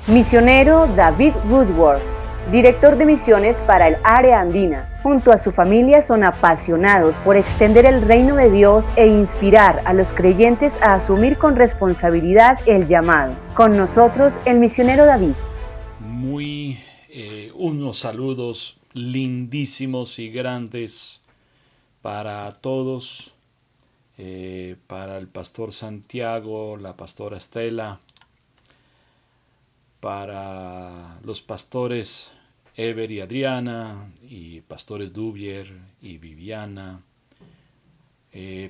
Misionero David Woodward, director de misiones para el área andina, junto a su familia son apasionados por extender el reino de Dios e inspirar a los creyentes a asumir con responsabilidad el llamado. Con nosotros, el misionero David. Unos saludos lindísimos y grandes para todos, para el pastor Santiago, la pastora Estela, para los pastores Ever y Adriana, y pastores Dubier y Viviana,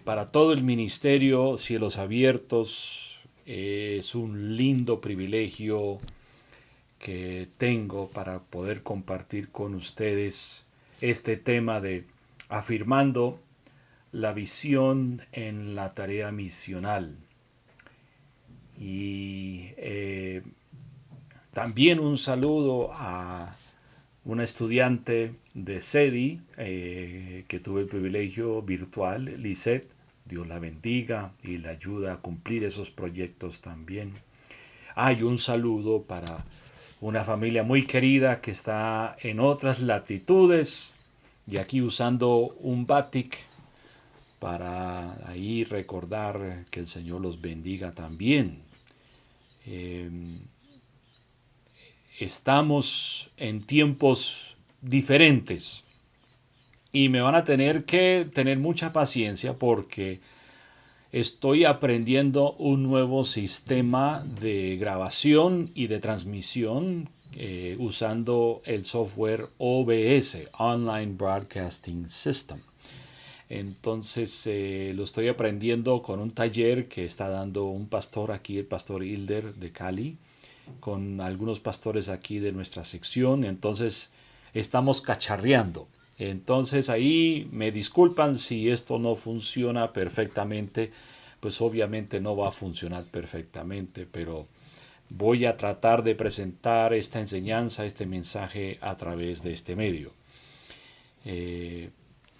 para todo el ministerio Cielos Abiertos. Es un lindo privilegio que tengo para poder compartir con ustedes este tema de afirmando la visión en la tarea misional. Y también un saludo a una estudiante de SEDI que tuve el privilegio virtual, Lisette. Dios la bendiga y la ayuda a cumplir esos proyectos también. Hay un saludo para una familia muy querida que está en otras latitudes y aquí usando un batik para ahí recordar que el Señor los bendiga también. Estamos en tiempos diferentes y me van a tener que tener mucha paciencia porque estoy aprendiendo un nuevo sistema de grabación y de transmisión usando el software OBS, Online Broadcasting System. Entonces lo estoy aprendiendo con un taller que está dando un pastor aquí, el pastor Hilder de Cali, con algunos pastores aquí de nuestra sección. Entonces estamos cacharreando. Entonces ahí me disculpan si esto no funciona perfectamente, pues obviamente no va a funcionar perfectamente, pero voy a tratar de presentar esta enseñanza, este mensaje a través de este medio.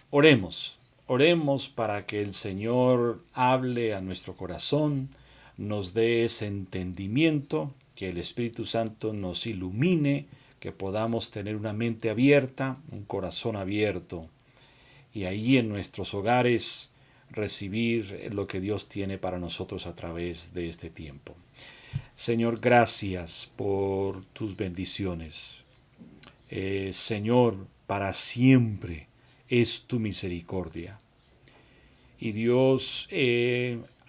Oremos para que el Señor hable a nuestro corazón, nos dé ese entendimiento, que el Espíritu Santo nos ilumine, que podamos tener una mente abierta, un corazón abierto, y ahí en nuestros hogares recibir lo que Dios tiene para nosotros a través de este tiempo. Señor, gracias por tus bendiciones. Señor, para siempre es tu misericordia. Y Dios,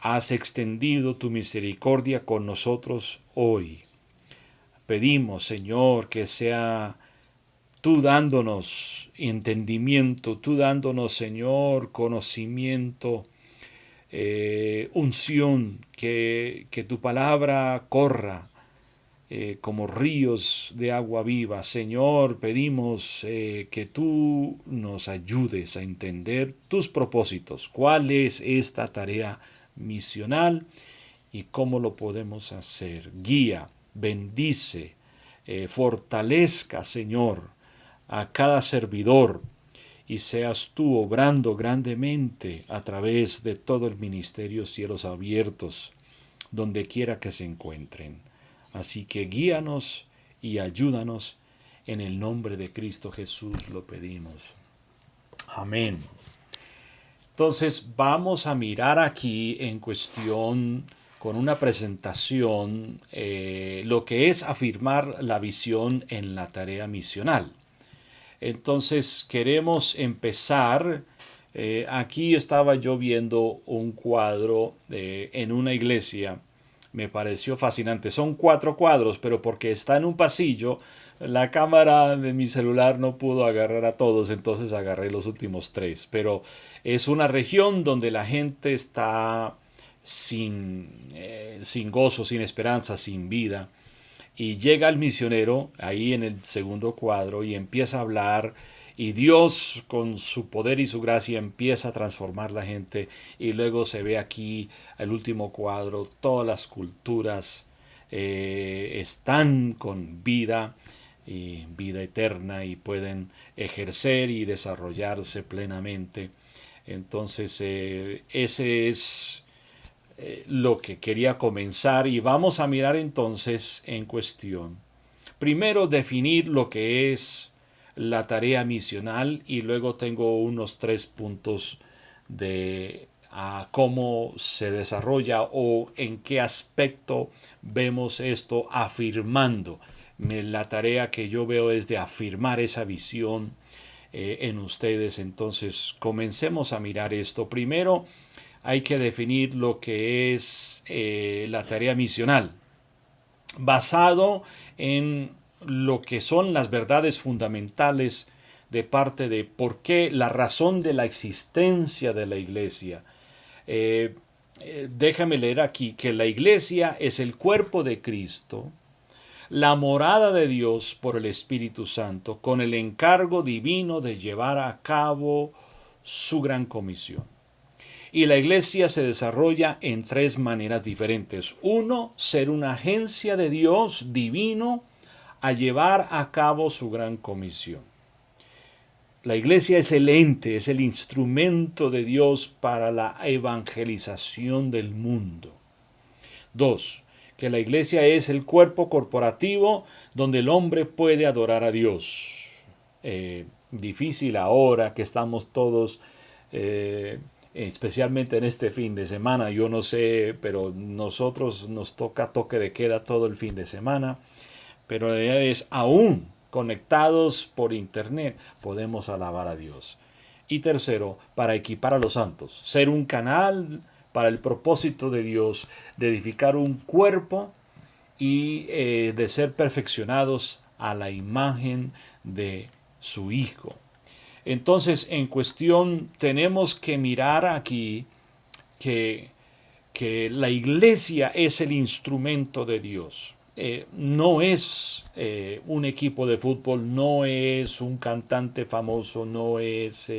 has extendido tu misericordia con nosotros hoy. Pedimos, Señor, que sea tú dándonos entendimiento, tú dándonos, Señor, conocimiento, unción, que tu palabra corra como ríos de agua viva. Señor, pedimos que tú nos ayudes a entender tus propósitos. ¿Cuál es esta tarea misional y cómo lo podemos hacer? Guía, bendice, fortalezca, Señor, a cada servidor, y seas tú obrando grandemente a través de todo el ministerio Cielos Abiertos, donde quiera que se encuentren. Así que guíanos y ayúdanos, en el nombre de Cristo Jesús lo pedimos. Amén. Entonces vamos a mirar aquí en cuestión, con una presentación, lo que es afirmar la visión en la tarea misional. Entonces queremos empezar. Aquí estaba yo viendo un cuadro en una iglesia. Me pareció fascinante. Son 4 cuadros, pero porque está en un pasillo, la cámara de mi celular no pudo agarrar a todos, entonces agarré los últimos 3. Pero es una región donde la gente está sin gozo, sin esperanza, sin vida. Y llega el misionero ahí en el segundo cuadro y empieza a hablar, y Dios con su poder y su gracia empieza a transformar la gente. Y luego se ve aquí el último cuadro, todas las culturas están con vida y vida eterna y pueden ejercer y desarrollarse plenamente. Entonces ese es lo que quería comenzar, y vamos a mirar entonces en cuestión. Primero, definir lo que es la tarea misional, y luego tengo unos 3 puntos de cómo se desarrolla o en qué aspecto vemos esto afirmando. La tarea que yo veo es de afirmar esa visión en ustedes. Entonces, comencemos a mirar esto. Primero, hay que definir lo que es la tarea misional, basado en lo que son las verdades fundamentales de parte de por qué, la razón de la existencia de la iglesia. Déjame leer aquí que la iglesia es el cuerpo de Cristo, la morada de Dios por el Espíritu Santo, con el encargo divino de llevar a cabo su gran comisión. Y la iglesia se desarrolla en 3 maneras diferentes. Uno, ser una agencia de Dios divino a llevar a cabo su gran comisión. La iglesia es el ente, es el instrumento de Dios para la evangelización del mundo. 2, que la iglesia es el cuerpo corporativo donde el hombre puede adorar a Dios. Difícil ahora que estamos todos, especialmente en este fin de semana, yo no sé, pero nosotros nos toca toque de queda todo el fin de semana, pero la idea es aún conectados por internet podemos alabar a Dios. Y tercero, para equipar a los santos, ser un canal para el propósito de Dios, de edificar un cuerpo y de ser perfeccionados a la imagen de su Hijo. Entonces, en cuestión, tenemos que mirar aquí que la iglesia es el instrumento de Dios. No es un equipo de fútbol, no es un cantante famoso, no es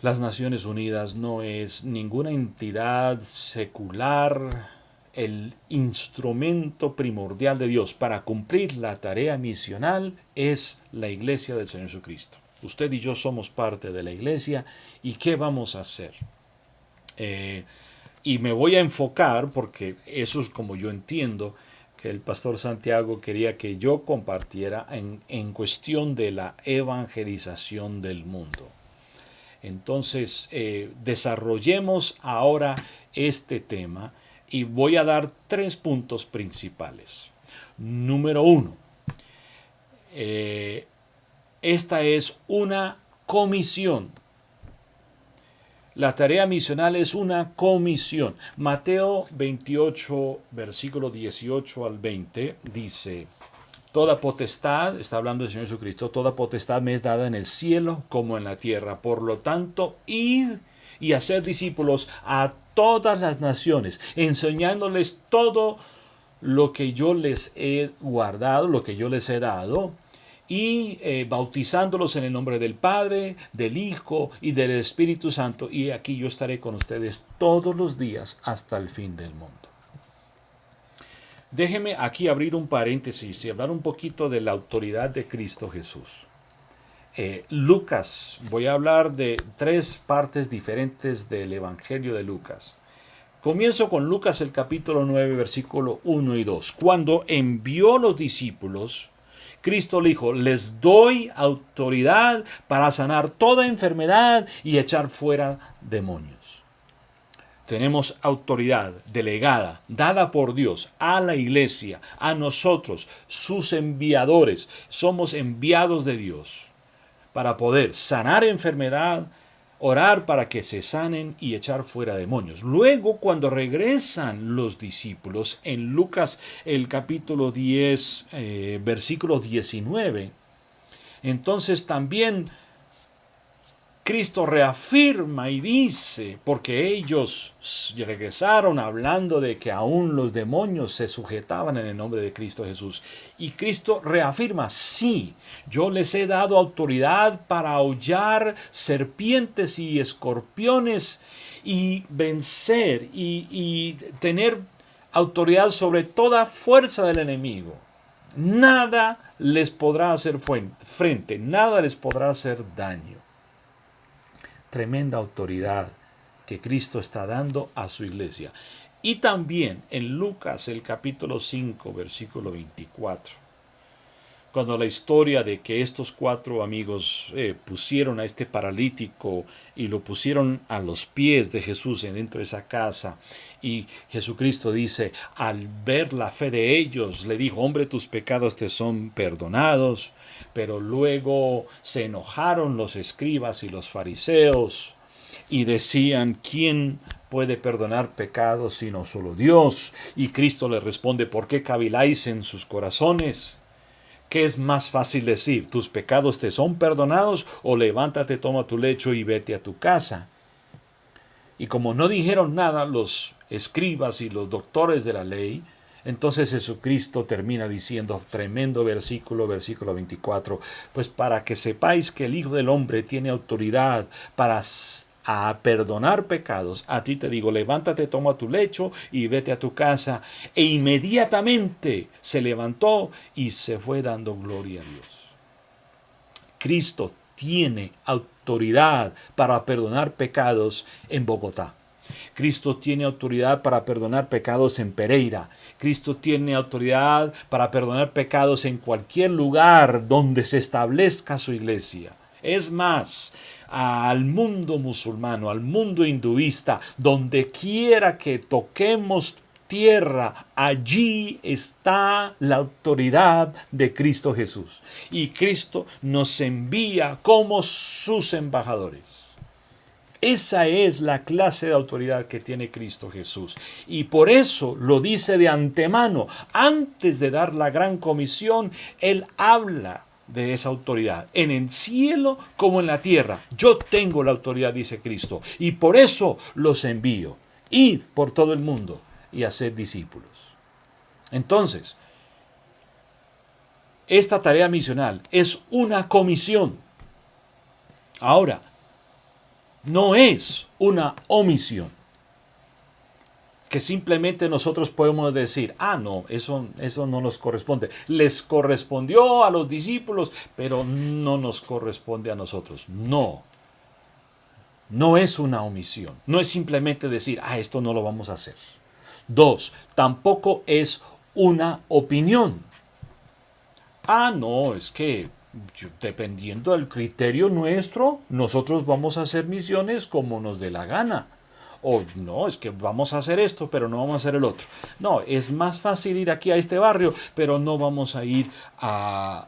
las Naciones Unidas, no es ninguna entidad secular. El instrumento primordial de Dios para cumplir la tarea misional es la iglesia del Señor Jesucristo. Usted y yo somos parte de la iglesia. ¿Y qué vamos a hacer? Y me voy a enfocar, porque eso es como yo entiendo que el pastor Santiago quería que yo compartiera en cuestión de la evangelización del mundo. Entonces, desarrollemos ahora este tema y voy a dar 3 puntos principales. Número 1, esta es una comisión. La tarea misional es una comisión. Mateo 28, versículo 18 al 20, dice: toda potestad, está hablando del Señor Jesucristo, toda potestad me es dada en el cielo como en la tierra. Por lo tanto, id y hacer discípulos a todas las naciones, enseñándoles todo lo que yo les he guardado, lo que yo les he dado, y bautizándolos en el nombre del Padre, del Hijo y del Espíritu Santo. Y aquí yo estaré con ustedes todos los días hasta el fin del mundo. Déjeme aquí abrir un paréntesis y hablar un poquito de la autoridad de Cristo Jesús. Lucas, voy a hablar de 3 partes diferentes del Evangelio de Lucas. Comienzo con Lucas el capítulo 9, versículo 1 y 2. Cuando envió los discípulos, Cristo le dijo: les doy autoridad para sanar toda enfermedad y echar fuera demonios. Tenemos autoridad delegada, dada por Dios a la iglesia, a nosotros, sus enviadores. Somos enviados de Dios para poder sanar enfermedad, orar para que se sanen y echar fuera demonios. Luego, cuando regresan los discípulos, en Lucas el capítulo 10, versículo 19, entonces también Cristo reafirma y dice, porque ellos regresaron hablando de que aún los demonios se sujetaban en el nombre de Cristo Jesús. Y Cristo reafirma: sí, yo les he dado autoridad para aullar serpientes y escorpiones y vencer y tener autoridad sobre toda fuerza del enemigo. Nada les podrá hacer frente, nada les podrá hacer daño. Tremenda autoridad que Cristo está dando a su iglesia. Y también en Lucas el capítulo 5, versículo 24, cuando la historia de que estos 4 amigos pusieron a este paralítico y lo pusieron a los pies de Jesús dentro de esa casa, y Jesucristo dice, al ver la fe de ellos, le dijo, hombre, tus pecados te son perdonados. Pero luego se enojaron los escribas y los fariseos y decían, ¿quién puede perdonar pecados sino solo Dios? Y Cristo les responde, ¿por qué caviláis en sus corazones? ¿Qué es más fácil decir? ¿Tus pecados te son perdonados? O levántate, toma tu lecho y vete a tu casa. Y como no dijeron nada los escribas y los doctores de la ley, entonces Jesucristo termina diciendo, tremendo versículo 24, pues para que sepáis que el Hijo del Hombre tiene autoridad para a perdonar pecados, a ti te digo, levántate, toma tu lecho y vete a tu casa. E inmediatamente se levantó y se fue dando gloria a Dios. Cristo tiene autoridad para perdonar pecados en Bogotá. Cristo tiene autoridad para perdonar pecados en Pereira. Cristo tiene autoridad para perdonar pecados en cualquier lugar donde se establezca su iglesia. Es más, al mundo musulmano, al mundo hinduista, donde quiera que toquemos tierra, allí está la autoridad de Cristo Jesús. Y Cristo nos envía como sus embajadores. Esa es la clase de autoridad que tiene Cristo Jesús. Y por eso lo dice de antemano. Antes de dar la gran comisión, Él habla de esa autoridad. En el cielo como en la tierra. Yo tengo la autoridad, dice Cristo. Y por eso los envío. Id por todo el mundo y haced discípulos. Entonces, esta tarea misional es una comisión. Ahora, no es una omisión, que simplemente nosotros podemos decir, no, eso no nos corresponde. Les correspondió a los discípulos, pero no nos corresponde a nosotros. No es una omisión. No es simplemente decir, esto no lo vamos a hacer. 2, tampoco es una opinión. No, es que dependiendo del criterio nuestro, nosotros vamos a hacer misiones como nos dé la gana. O no, es que vamos a hacer esto, pero no vamos a hacer el otro. No, es más fácil ir aquí a este barrio, pero no vamos a ir a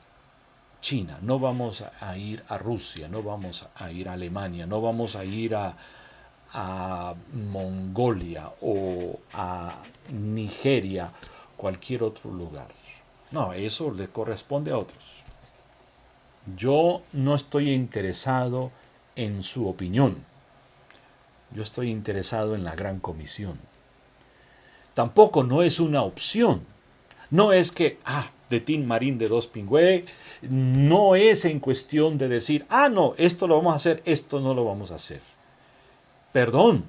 China, no vamos a ir a Rusia, no vamos a ir a Alemania, no vamos a ir a Mongolia o a Nigeria, cualquier otro lugar. No, eso le corresponde a otros. Yo no estoy interesado en su opinión. Yo estoy interesado en la gran comisión. Tampoco no es una opción. No es que, de Tin Marín de Dos Pingüe, no es en cuestión de decir, no, esto lo vamos a hacer, esto no lo vamos a hacer. Perdón,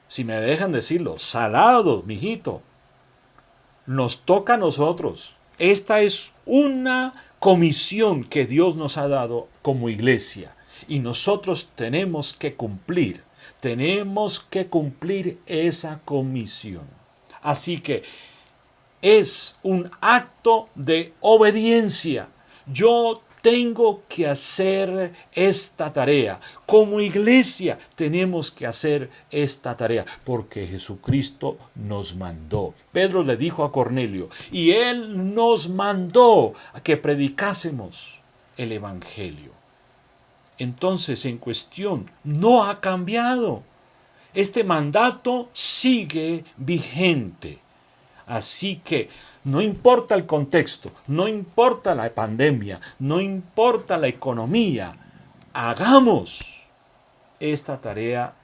si me dejan decirlo, salado, mijito. Nos toca a nosotros. Esta es una comisión que Dios nos ha dado como iglesia y nosotros tenemos que cumplir esa comisión. Así que es un acto de obediencia. Yo tengo que hacer esta tarea. Como iglesia tenemos que hacer esta tarea porque Jesucristo nos mandó. Pedro le dijo a Cornelio, y él nos mandó a que predicásemos el evangelio. Entonces, en cuestión, no ha cambiado. Este mandato sigue vigente. Así que no importa el contexto, no importa la pandemia, no importa la economía, hagamos esta tarea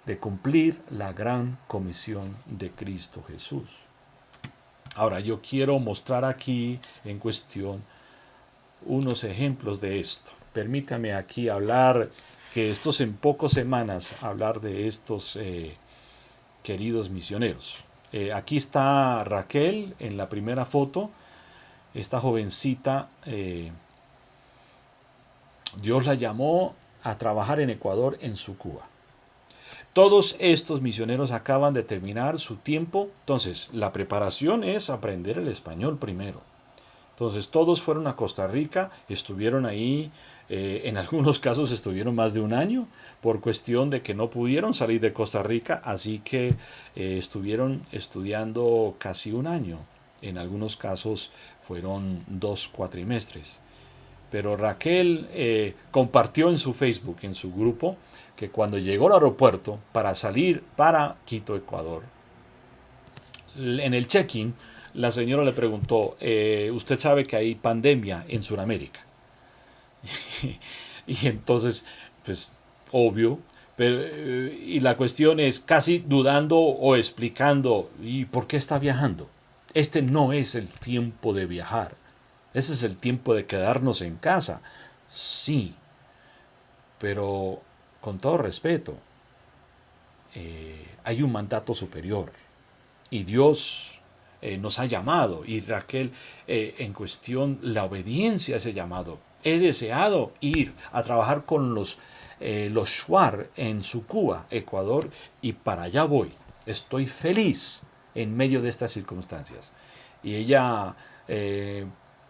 de cumplir la gran comisión de Cristo Jesús. Ahora, yo quiero mostrar aquí en cuestión unos ejemplos de esto. Permítame aquí hablar, que estos en pocas semanas, hablar de estos queridos misioneros. Aquí está Raquel en la primera foto, esta jovencita, Dios la llamó a trabajar en Ecuador, en Sucúa. Todos estos misioneros acaban de terminar su tiempo. Entonces, la preparación es aprender el español primero. Entonces, todos fueron a Costa Rica, estuvieron ahí, en algunos casos estuvieron más de un año, por cuestión de que no pudieron salir de Costa Rica, así que estuvieron estudiando casi un año. En algunos casos fueron 2 cuatrimestres. Pero Raquel compartió en su Facebook, en su grupo, que cuando llegó al aeropuerto para salir para Quito, Ecuador, en el check-in, la señora le preguntó, usted sabe que hay pandemia en Sudamérica. Y entonces, pues, obvio, pero, y la cuestión es casi dudando o explicando, ¿y por qué está viajando? Este no es el tiempo de viajar, ese es el tiempo de quedarnos en casa. Sí, pero con todo respeto, hay un mandato superior y Dios nos ha llamado y Raquel en cuestión la obediencia a ese llamado. He deseado ir a trabajar con los Shuar en Sucúa, Ecuador, y para allá voy. Estoy feliz en medio de estas circunstancias. Y ella,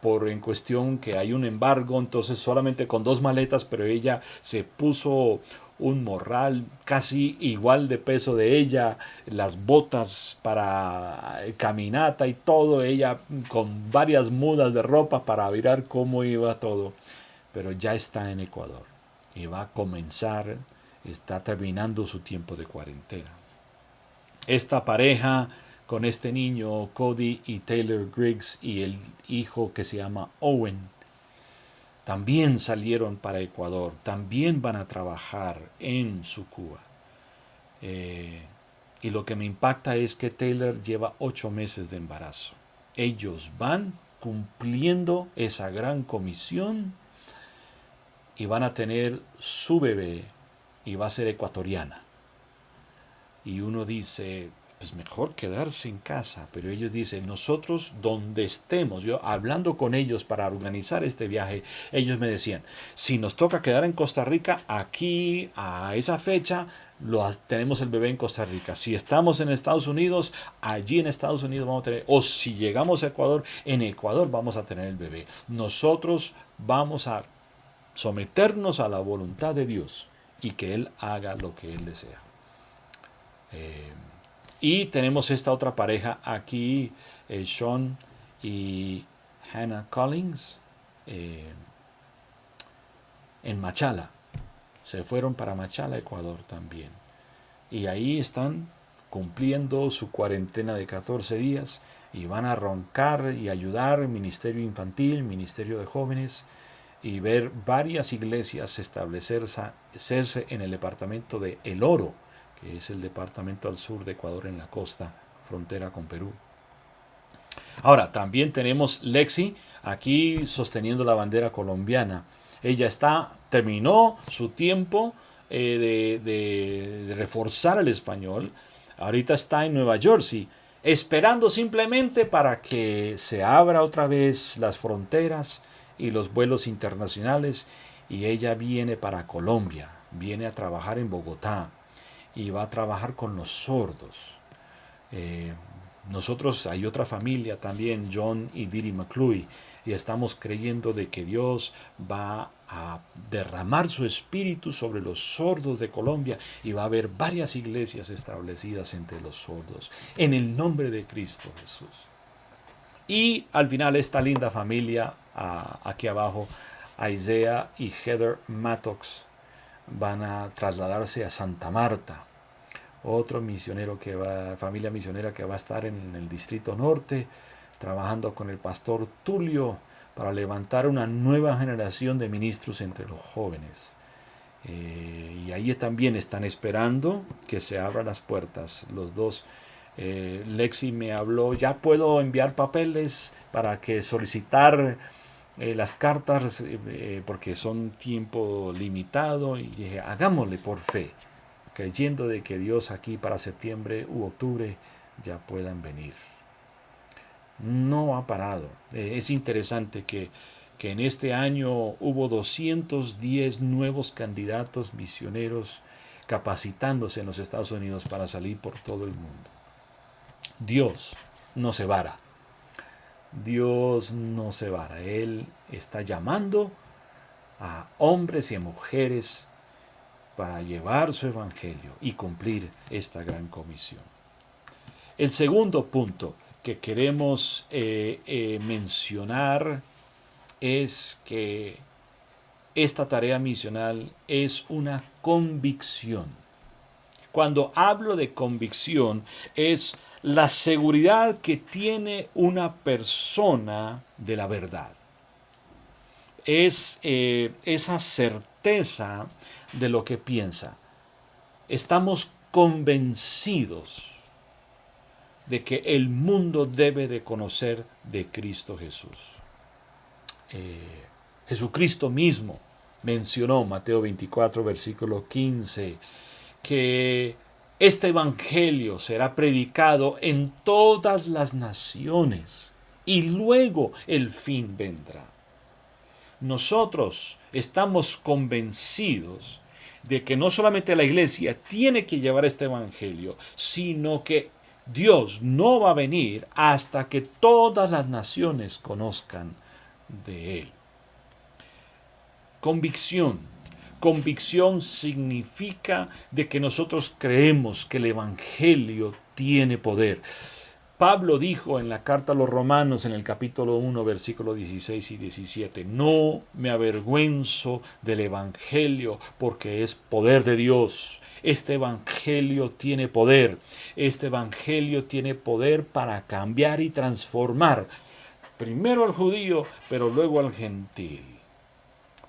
por en cuestión que hay un embargo, entonces solamente con 2 maletas, pero ella se puso un morral casi igual de peso de ella, las botas para caminata y todo, ella con varias mudas de ropa para mirar cómo iba todo, pero ya está en Ecuador y va a comenzar, está terminando su tiempo de cuarentena. Esta pareja con este niño, Cody y Taylor Griggs, y el hijo que se llama Owen, también salieron para Ecuador, también van a trabajar en Sucúa. Y lo que me impacta es que Taylor lleva 8 meses de embarazo. Ellos van cumpliendo esa gran comisión y van a tener su bebé y va a ser ecuatoriana. Y uno dice, pues mejor quedarse en casa, pero ellos dicen, nosotros donde estemos, yo hablando con ellos para organizar este viaje, ellos me decían, si nos toca quedar en Costa Rica, aquí a esa fecha, tenemos el bebé en Costa Rica. Si estamos en Estados Unidos, allí en Estados Unidos vamos a tener, o si llegamos a Ecuador, en Ecuador vamos a tener el bebé. Nosotros vamos a someternos a la voluntad de Dios y que Él haga lo que Él desea. Y tenemos esta otra pareja aquí, Sean y Hannah Collins, en Machala. Se fueron para Machala, Ecuador también. Y ahí están cumpliendo su cuarentena de 14 días y van a arrancar y ayudar ministerio infantil, ministerio de jóvenes y ver varias iglesias establecerse en el departamento de El Oro, que es el departamento al sur de Ecuador en la costa, frontera con Perú. Ahora, también tenemos Lexi aquí sosteniendo la colombiana. Ella terminó su tiempo de reforzar el español. Ahorita está en Nueva Jersey, esperando simplemente para que se abra otra vez las fronteras y los vuelos internacionales. Y ella viene para Colombia, viene a trabajar en Bogotá y va a trabajar con los sordos. Nosotros, hay otra familia también, John y Didi McCluy, y estamos creyendo de que Dios va a derramar su espíritu sobre los sordos de Colombia y va a haber varias iglesias establecidas entre los sordos, en el nombre de Cristo Jesús. Y al final esta linda familia, aquí abajo, Isaiah y Heather Mattox, van a trasladarse a Santa Marta. Otro misionero familia misionera que va a estar en el Distrito Norte, trabajando con el pastor Tulio para levantar una nueva generación de ministros entre los jóvenes. Y ahí también están esperando que se abran las puertas. Los dos, Lexi me habló, ya puedo enviar papeles para que solicitar las cartas porque son tiempo limitado. Y dije, hagámosle por fe, creyendo de que Dios aquí para septiembre u octubre ya puedan venir. No ha parado. Es interesante que en este año hubo 210 nuevos candidatos misioneros capacitándose en los Estados Unidos para salir por todo el mundo. Dios no se vara. Dios no se vara. Él está llamando a hombres y a mujeres para llevar su evangelio y cumplir esta gran comisión. El segundo punto que queremos mencionar es que esta tarea misional es una convicción. Cuando hablo de convicción, es la seguridad que tiene una persona de la verdad. Es esa certeza de lo que piensa. Estamos convencidos de que el mundo debe de conocer de Cristo Jesús. Jesucristo mismo mencionó, Mateo 24, versículo 15, que este evangelio será predicado en todas las naciones y luego el fin vendrá. Nosotros estamos convencidos de que no solamente la iglesia tiene que llevar este evangelio, sino que Dios no va a venir hasta que todas las naciones conozcan de Él. Convicción. Convicción significa de que nosotros creemos que el evangelio tiene poder. Pablo dijo en la carta a los Romanos en el capítulo 1, versículos 16 y 17, no me avergüenzo del evangelio porque es poder de Dios. Este evangelio tiene poder. Este evangelio tiene poder para cambiar y transformar primero al judío, pero luego al gentil.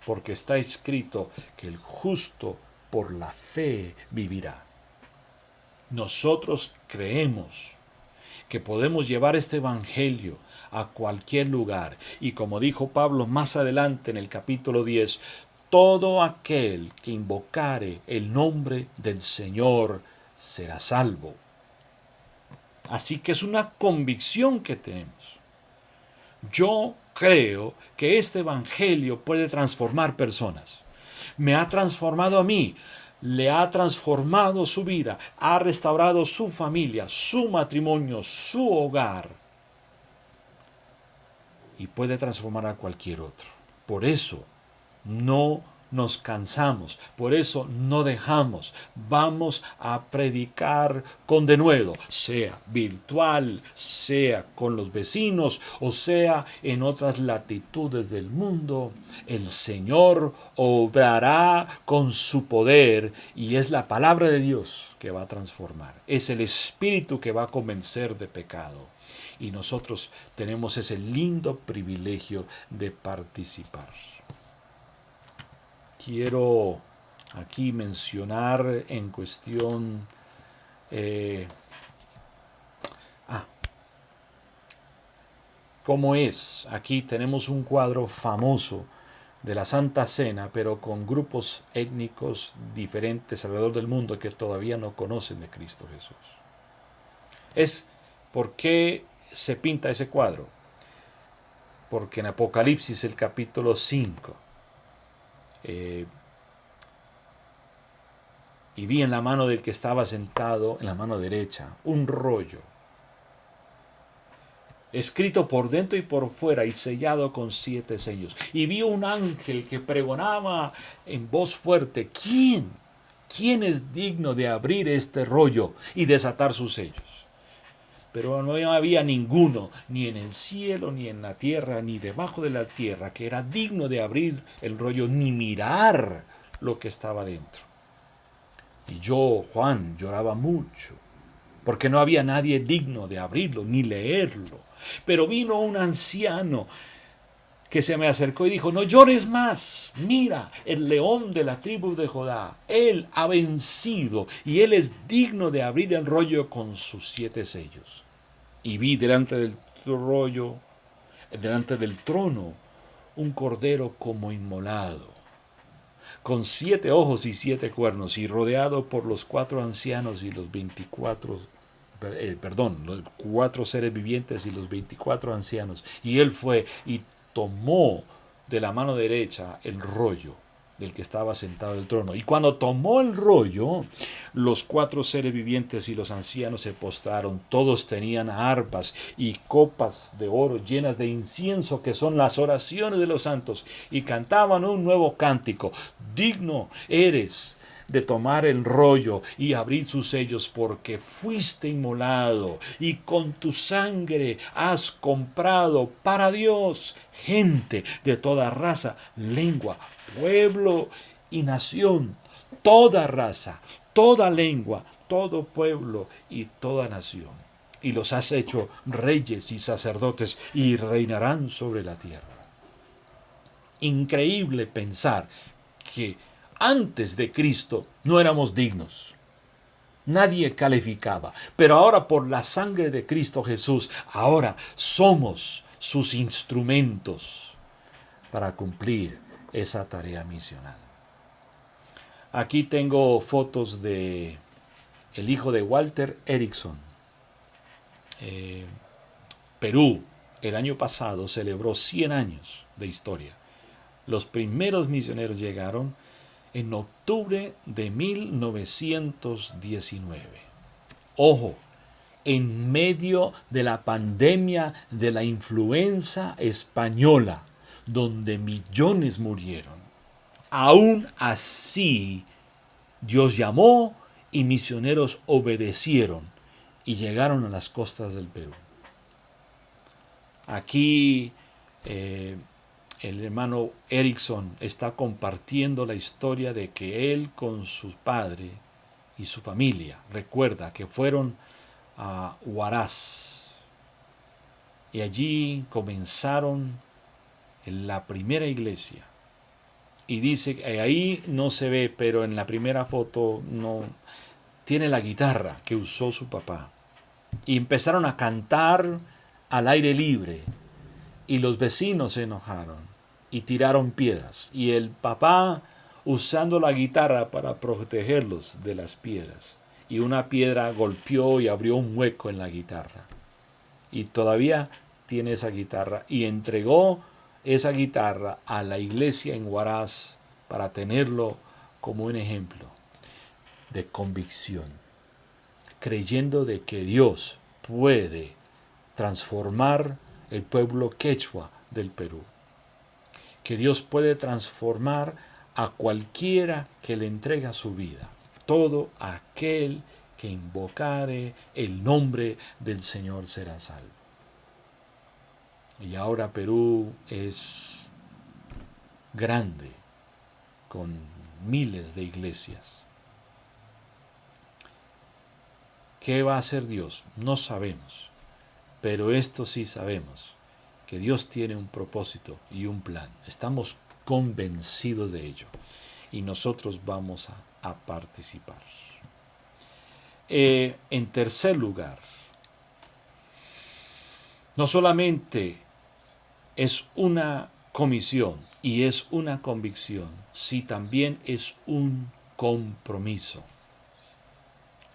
Porque está escrito que el justo por la fe vivirá. Nosotros creemos que podemos llevar este evangelio a cualquier lugar. Y como dijo Pablo más adelante en el capítulo 10, todo aquel que invocare el nombre del Señor será salvo. Así que es una convicción que tenemos. Yo creo que este evangelio puede transformar personas. Me ha transformado a mí. Le ha transformado su vida, ha restaurado su familia, su matrimonio, su hogar. Y puede transformar a cualquier otro. Por eso no nos cansamos, por eso no dejamos. Vamos a predicar con denuedo, sea virtual, sea con los vecinos o sea en otras latitudes del mundo. El Señor obrará con su poder y es la palabra de Dios que va a transformar. Es el Espíritu que va a convencer de pecado. Y nosotros tenemos ese lindo privilegio de participar. Quiero aquí mencionar en cuestión cómo es. Aquí tenemos un cuadro famoso de la Santa Cena, pero con grupos étnicos diferentes alrededor del mundo que todavía no conocen de Cristo Jesús. ¿Por qué se pinta ese cuadro? Porque en Apocalipsis, el capítulo 5, y vi en la mano del que estaba sentado, en la mano derecha, un rollo, escrito por dentro y por fuera y sellado con 7 sellos. Y vi un ángel que pregonaba en voz fuerte, ¿Quién es digno de abrir este rollo y desatar sus sellos? Pero no había ninguno, ni en el cielo, ni en la tierra, ni debajo de la tierra, que era digno de abrir el rollo, ni mirar lo que estaba dentro. Y yo, Juan, lloraba mucho, porque no había nadie digno de abrirlo, ni leerlo. Pero vino un anciano que se me acercó y dijo, no llores más, mira, el león de la tribu de Judá, él ha vencido y él es digno de abrir el rollo con sus 7 sellos. Y vi delante del trono, un cordero como inmolado, con 7 ojos y 7 cuernos, y rodeado por los 4 ancianos y los 4 seres vivientes y los 24 ancianos. Y él fue y tomó de la mano derecha el rollo del que estaba sentado en el trono. Y cuando tomó el rollo, los 4 seres vivientes y los ancianos se postraron. Todos tenían arpas y copas de oro llenas de incienso, que son las oraciones de los santos, y cantaban un nuevo cántico: digno eres de tomar el rollo y abrir sus sellos, porque fuiste inmolado y con tu sangre has comprado para Dios gente de toda raza, lengua, pueblo y nación. Toda raza, toda lengua, todo pueblo y toda nación. Y los has hecho reyes y sacerdotes, y reinarán sobre la tierra. Increíble pensar que antes de Cristo no éramos dignos. Nadie calificaba. Pero ahora, por la sangre de Cristo Jesús, ahora somos sus instrumentos para cumplir esa tarea misional. Aquí tengo fotos de el hijo de Walter Erickson. Perú, el año pasado, celebró 100 años de historia. Los primeros misioneros llegaron en octubre de 1919. Ojo, en medio de la pandemia de la influenza española, donde millones murieron. Aún así, Dios llamó y misioneros obedecieron y llegaron a las costas del Perú. Aquí el hermano Erickson está compartiendo la historia de que él con su padre y su familia, recuerda que fueron a Huaraz y allí comenzaron la primera iglesia. Y dice que ahí no se ve, pero en la primera foto no tiene la guitarra que usó su papá. Y empezaron a cantar al aire libre. Y los vecinos se enojaron y tiraron piedras. Y el papá usando la guitarra para protegerlos de las piedras. Y una piedra golpeó y abrió un hueco en la guitarra. Y todavía tiene esa guitarra. Y entregó esa guitarra a la iglesia en Huaraz para tenerlo como un ejemplo de convicción, creyendo de que Dios puede transformar el pueblo quechua del Perú, que Dios puede transformar a cualquiera que le entrega su vida, todo aquel que invocare el nombre del Señor será salvo. Y ahora Perú es grande, con miles de iglesias. ¿Qué va a hacer Dios? No sabemos, pero esto sí sabemos, que Dios tiene un propósito y un plan. Estamos convencidos de ello y nosotros vamos a participar. En tercer lugar, no solamente es una comisión y es una convicción, sí, también es un compromiso.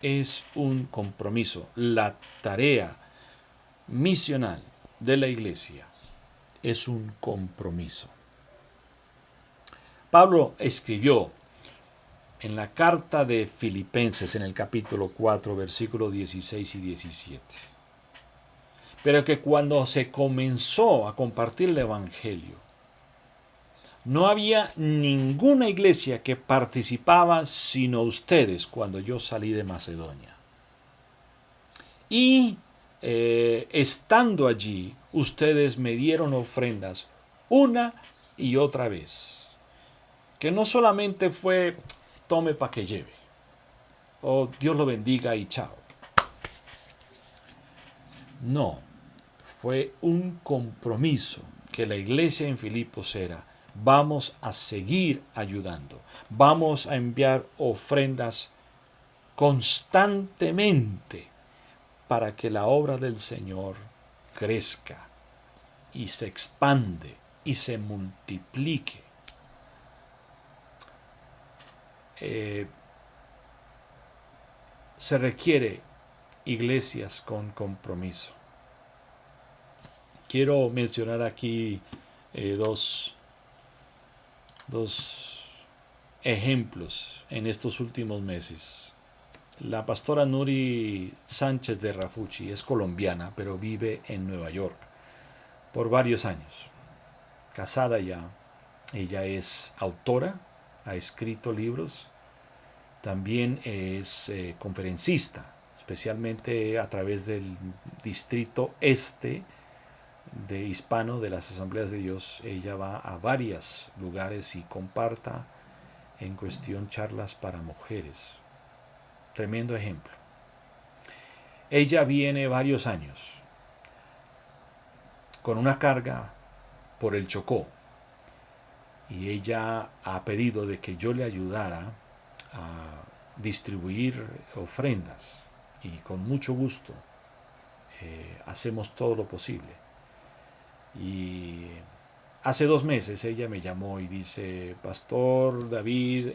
Es un compromiso. La tarea misional de la iglesia es un compromiso. Pablo escribió en la carta de Filipenses, en el capítulo 4, versículos 16 y 17. Pero que cuando se comenzó a compartir el evangelio, no había ninguna iglesia que participaba sino ustedes cuando yo salí de Macedonia. Y estando allí, ustedes me dieron ofrendas una y otra vez. Que no solamente fue tome para que lleve, o Dios lo bendiga y chao. No, fue un compromiso que la iglesia en Filipos era: vamos a seguir ayudando, vamos a enviar ofrendas constantemente para que la obra del Señor crezca y se expande y se multiplique. Se requiere iglesias con compromiso. Quiero mencionar aquí dos ejemplos en estos últimos meses. La pastora Nuri Sánchez de Rafucci es colombiana, pero vive en Nueva York por varios años. Casada ya. Ella es autora, ha escrito libros, también es conferencista, especialmente a través del distrito este de hispano de las Asambleas de Dios. Ella va a varios lugares y comparta en cuestión charlas para mujeres. Tremendo ejemplo. Ella viene varios años con una carga por el Chocó y ella ha pedido de que yo le ayudara a distribuir ofrendas y con mucho gusto hacemos todo lo posible. Y hace 2 meses ella me llamó y dice: Pastor David,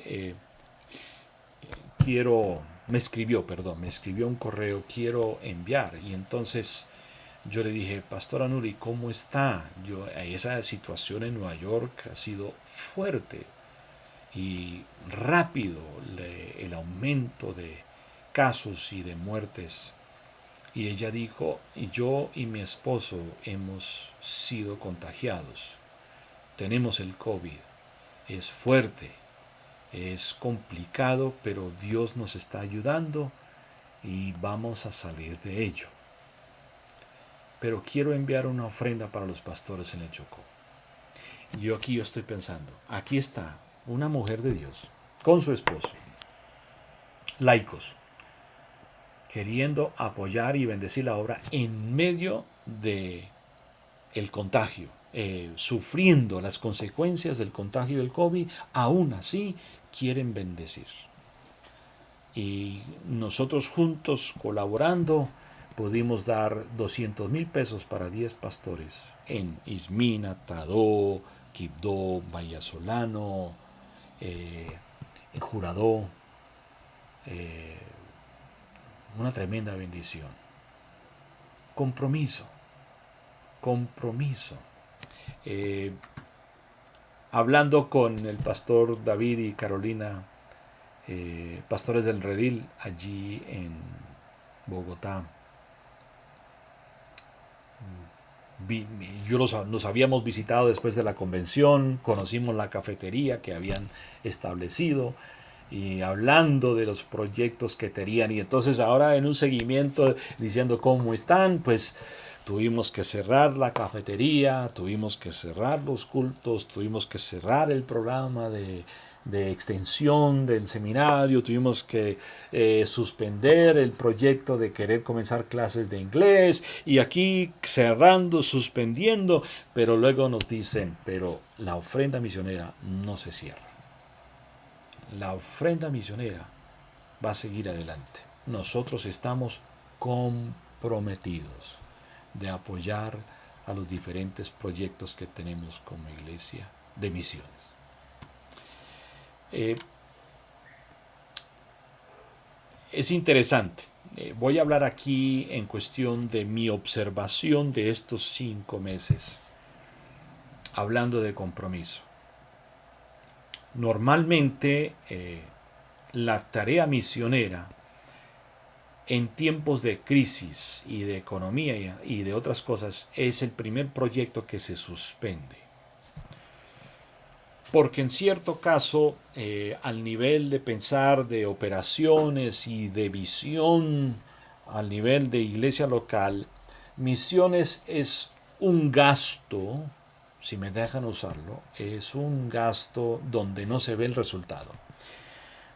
me escribió un correo, quiero enviar. Y entonces yo le dije: Pastora Nuri, ¿cómo está? Esa situación en Nueva York ha sido fuerte y rápido, el aumento de casos y de muertes. Y ella dijo: yo y mi esposo hemos sido contagiados, tenemos el COVID, es fuerte, es complicado, pero Dios nos está ayudando y vamos a salir de ello. Pero quiero enviar una ofrenda para los pastores en el Chocó. Yo estoy pensando, aquí está una mujer de Dios con su esposo, laicos, queriendo apoyar y bendecir la obra en medio de el contagio, sufriendo las consecuencias del contagio del COVID, aún así quieren bendecir. Y nosotros juntos colaborando pudimos dar 200,000 pesos para 10 pastores en Ismina, Tadó, Quibdó, Vallasolano, en Juradó. Una tremenda bendición. Compromiso. Hablando con el pastor David y Carolina, pastores del Redil allí en Bogotá, nos habíamos visitado después de la convención, conocimos la cafetería que habían establecido y hablando de los proyectos que tenían, y entonces ahora en un seguimiento diciendo cómo están, pues tuvimos que cerrar la cafetería, tuvimos que cerrar los cultos, tuvimos que cerrar el programa de extensión del seminario, tuvimos que suspender el proyecto de querer comenzar clases de inglés, y aquí cerrando, suspendiendo, pero luego nos dicen: pero la ofrenda misionera no se cierra. La ofrenda misionera va a seguir adelante. Nosotros estamos comprometidos de apoyar a los diferentes proyectos que tenemos como iglesia de misiones. Es interesante. Voy a hablar aquí en cuestión de mi observación de estos 5 meses, hablando de compromiso. Normalmente la tarea misionera en tiempos de crisis y de economía y de otras cosas es el primer proyecto que se suspende. Porque en cierto caso, al nivel de pensar de operaciones y de visión, al nivel de iglesia local, misiones es un gasto, si me dejan usarlo, es un gasto donde no se ve el resultado.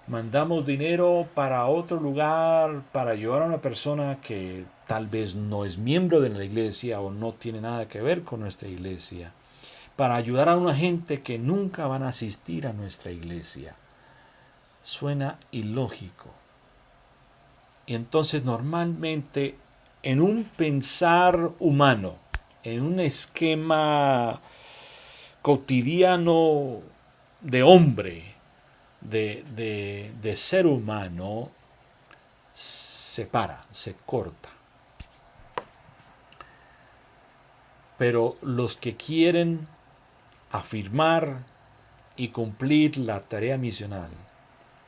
Mandamos dinero para otro lugar para ayudar a una persona que tal vez no es miembro de la iglesia o no tiene nada que ver con nuestra iglesia, para ayudar a una gente que nunca van a asistir a nuestra iglesia. Suena ilógico. Y entonces normalmente en un pensar humano, en un esquema cotidiano de hombre, de ser humano, se para, se corta. Pero los que quieren afirmar y cumplir la tarea misional,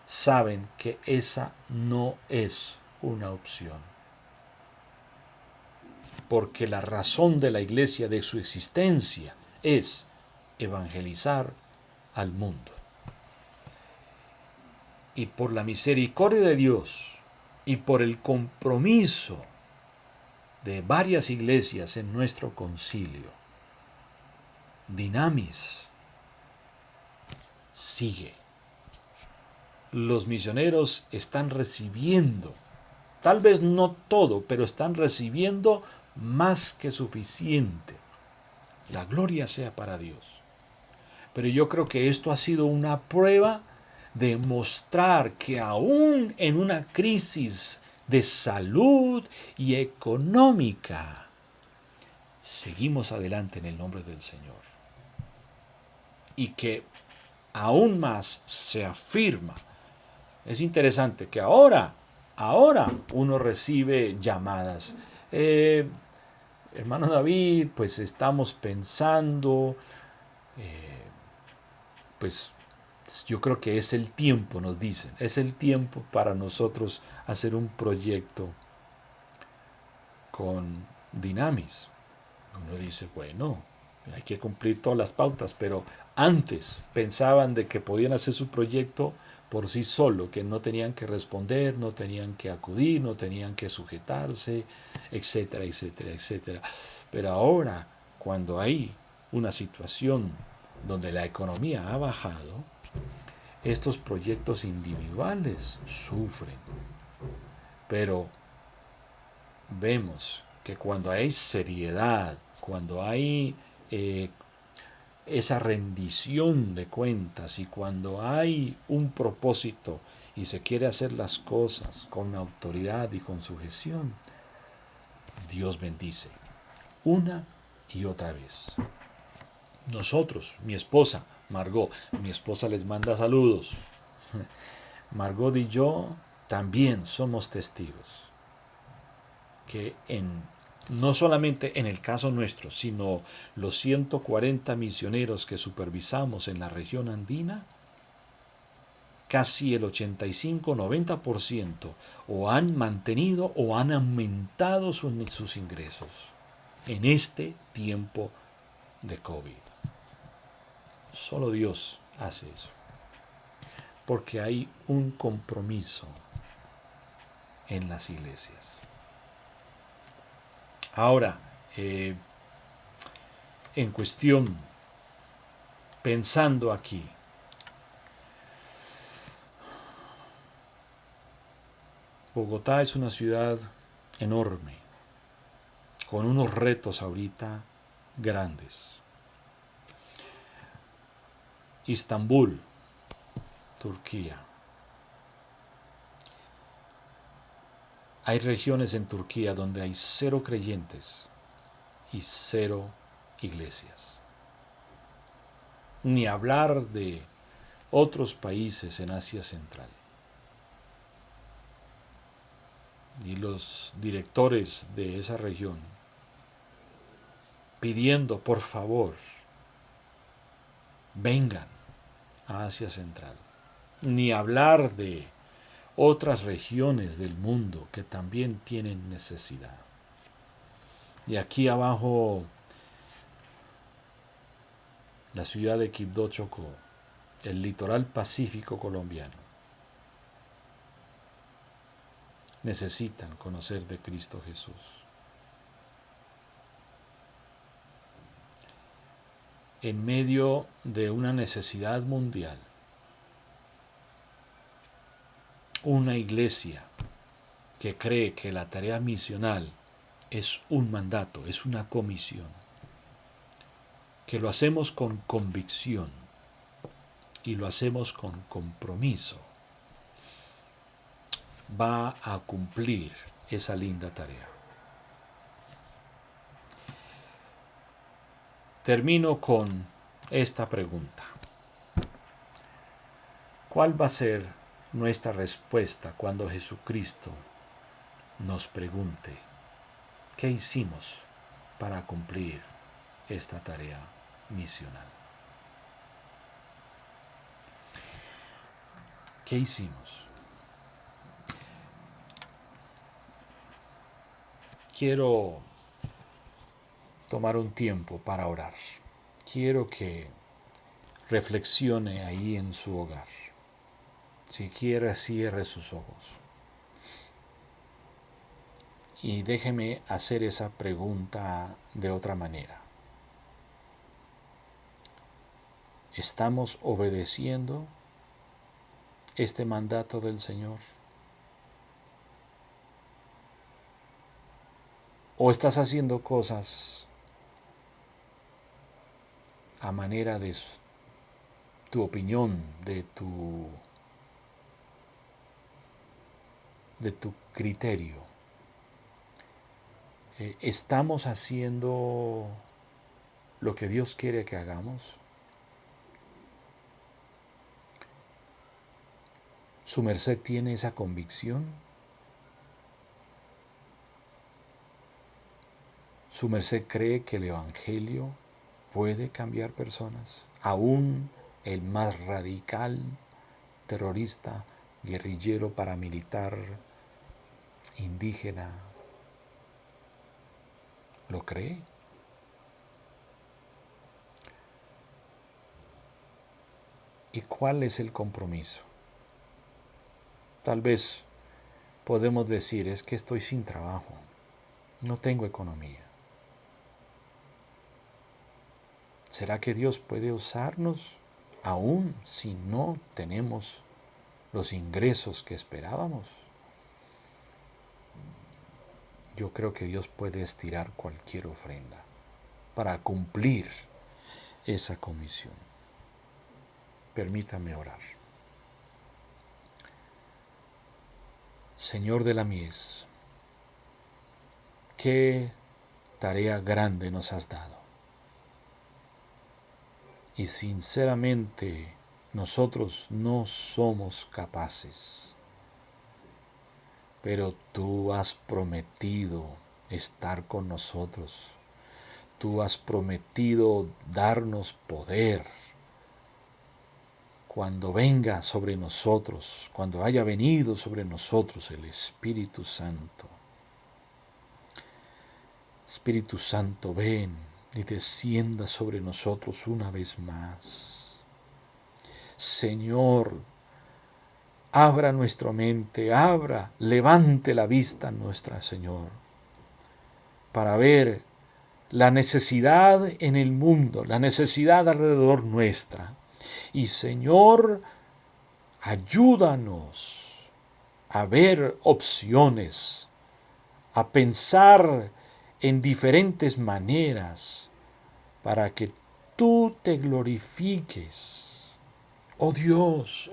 saben que esa no es una opción. Porque la razón de la iglesia, de su existencia, es evangelizar al mundo. Y por la misericordia de Dios y por el compromiso de varias iglesias en nuestro concilio, Dynamis sigue. Los misioneros están recibiendo, tal vez no todo, pero están recibiendo más que suficiente. La gloria sea para Dios. Pero yo creo que esto ha sido una prueba de mostrar que aún en una crisis de salud y económica, seguimos adelante en el nombre del Señor. Y que aún más se afirma. Es interesante que ahora uno recibe llamadas. Hermano David, pues estamos pensando, pues yo creo que es el tiempo, nos dicen, es el tiempo para nosotros hacer un proyecto con Dynamis. Uno dice, bueno, hay que cumplir todas las pautas, pero antes pensaban de que podían hacer su proyecto por sí solo, que no tenían que responder, no tenían que acudir, no tenían que sujetarse, etcétera, etcétera, etcétera. Pero ahora, cuando hay una situación donde la economía ha bajado, estos proyectos individuales sufren. Pero vemos que cuando hay seriedad, cuando hay esa rendición de cuentas y cuando hay un propósito y se quiere hacer las cosas con autoridad y con sujeción, Dios bendice una y otra vez. Nosotros, mi esposa, Margot, mi esposa les manda saludos. Margot y yo también somos testigos que no solamente en el caso nuestro, sino los 140 misioneros que supervisamos en la región andina, casi el 85-90% o han mantenido o han aumentado sus ingresos en este tiempo de COVID. Solo Dios hace eso, porque hay un compromiso en las iglesias. Ahora, en cuestión, pensando aquí, Bogotá es una ciudad enorme, con unos retos ahorita grandes. Istambul, Turquía. Hay regiones en Turquía donde hay 0 creyentes y 0 iglesias. Ni hablar de otros países en Asia Central. Y los directores de esa región pidiendo, por favor, vengan a Asia Central. Ni hablar de otras regiones del mundo que también tienen necesidad. Y aquí abajo, la ciudad de Quibdó, Chocó, el litoral pacífico colombiano, necesitan conocer de Cristo Jesús. En medio de una necesidad mundial, una iglesia que cree que la tarea misional es un mandato, es una comisión, que lo hacemos con convicción y lo hacemos con compromiso, va a cumplir esa linda tarea. Termino con esta pregunta. ¿Cuál va a ser nuestra respuesta cuando Jesucristo nos pregunte qué hicimos para cumplir esta tarea misional? ¿Qué hicimos? Quiero tomar un tiempo para orar. Quiero que reflexione ahí en su hogar. Si quiere, cierre sus ojos. Y déjeme hacer esa pregunta de otra manera. ¿Estamos obedeciendo este mandato del Señor? ¿O estás haciendo cosas a manera de tu opinión, de tu criterio? ¿Estamos haciendo lo que Dios quiere que hagamos? ¿Su merced tiene esa convicción? ¿Su merced cree que el Evangelio puede cambiar personas? Aún el más radical terrorista, guerrillero, paramilitar, indígena, ¿lo cree? ¿Y cuál es el compromiso? Tal vez podemos decir, es que estoy sin trabajo, no tengo economía. ¿Será que Dios puede usarnos aún si no tenemos los ingresos que esperábamos? Yo creo que Dios puede estirar cualquier ofrenda para cumplir esa comisión. Permítame orar. Señor de la mies, qué tarea grande nos has dado. Y sinceramente nosotros no somos capaces, pero tú has prometido estar con nosotros. Tú has prometido darnos poder cuando venga sobre nosotros, cuando haya venido sobre nosotros el Espíritu Santo. Espíritu Santo, ven y descienda sobre nosotros una vez más. Señor, abra nuestra mente, levante la vista nuestra, Señor, para ver la necesidad en el mundo, la necesidad alrededor nuestra. Y Señor, ayúdanos a ver opciones, a pensar en diferentes maneras para que tú te glorifiques. Oh Dios,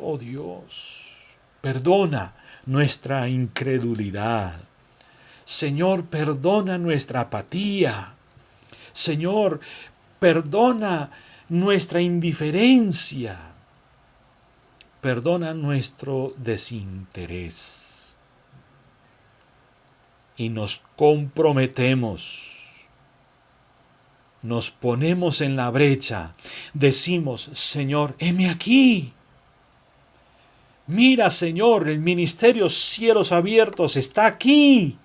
perdona nuestra incredulidad. Señor, perdona nuestra apatía. Señor, perdona nuestra indiferencia. Perdona nuestro desinterés. Y nos comprometemos. Nos ponemos en la brecha. Decimos, Señor, heme aquí. Mira, Señor, el ministerio Cielos Abiertos está aquí.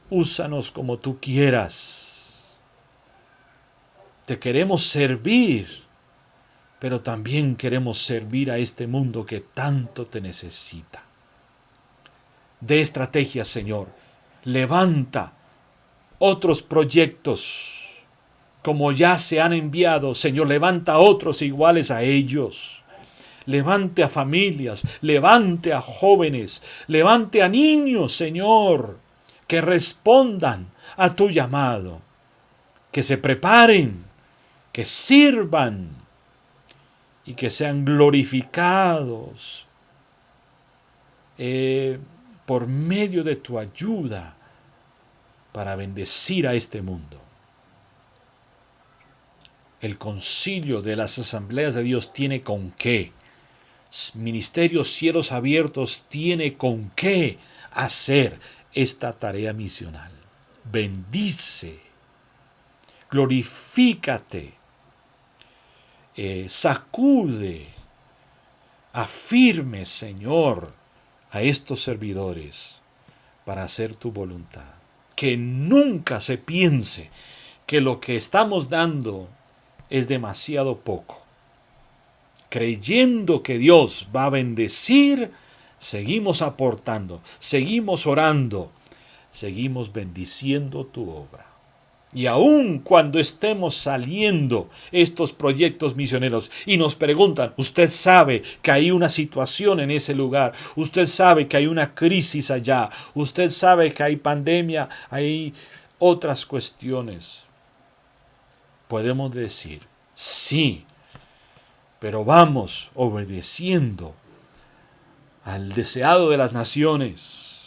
Úsanos como tú quieras. Te queremos servir, pero también queremos servir a este mundo que tanto te necesita. De estrategia, Señor. Levanta otros proyectos como ya se han enviado. Señor, levanta otros iguales a ellos. Levante a familias, levante a jóvenes, levante a niños, Señor, que respondan a tu llamado, que se preparen, que sirvan y que sean glorificados por medio de tu ayuda para bendecir a este mundo. El concilio de las asambleas de Dios tiene con qué. Ministerio Cielos Abiertos tiene con qué hacer esta tarea misional. Bendice, glorifícate, sacude Afirme, Señor, a estos servidores para hacer tu voluntad. Que nunca se piense que lo que estamos dando es demasiado poco. Creyendo que Dios va a bendecir, seguimos aportando, seguimos orando, seguimos bendiciendo tu obra. Y aun cuando estemos saliendo estos proyectos misioneros y nos preguntan, usted sabe que hay una situación en ese lugar, usted sabe que hay una crisis allá, usted sabe que hay pandemia, hay otras cuestiones, podemos decir, sí, pero vamos obedeciendo al deseado de las naciones,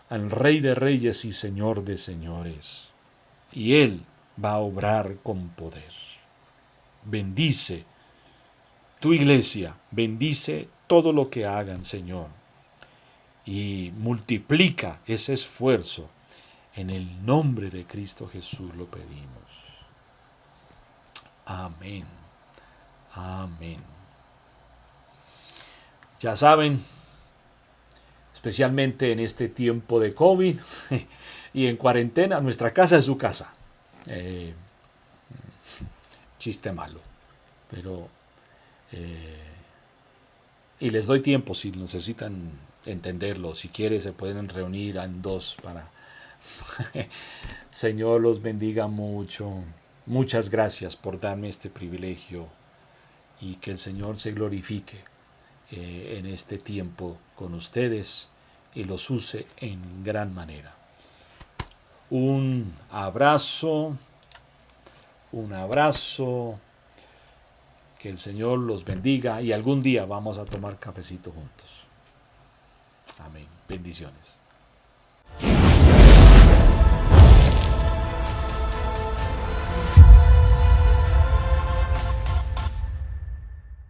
al Rey de Reyes y Señor de Señores. Y Él va a obrar con poder. Bendice tu iglesia, bendice todo lo que hagan, Señor. Y multiplica ese esfuerzo. En el nombre de Cristo Jesús lo pedimos. Amén. Amén. Ya saben, especialmente en este tiempo de COVID y en cuarentena, nuestra casa es su casa. Chiste malo. Pero, y les doy tiempo si necesitan entenderlo. Si quieren, se pueden reunir en dos para... Señor los bendiga mucho. Muchas gracias por darme este privilegio y que el Señor se glorifique en este tiempo con ustedes y los use en gran manera. Un abrazo, que el Señor los bendiga y algún día vamos a tomar cafecito juntos. Amén. Bendiciones.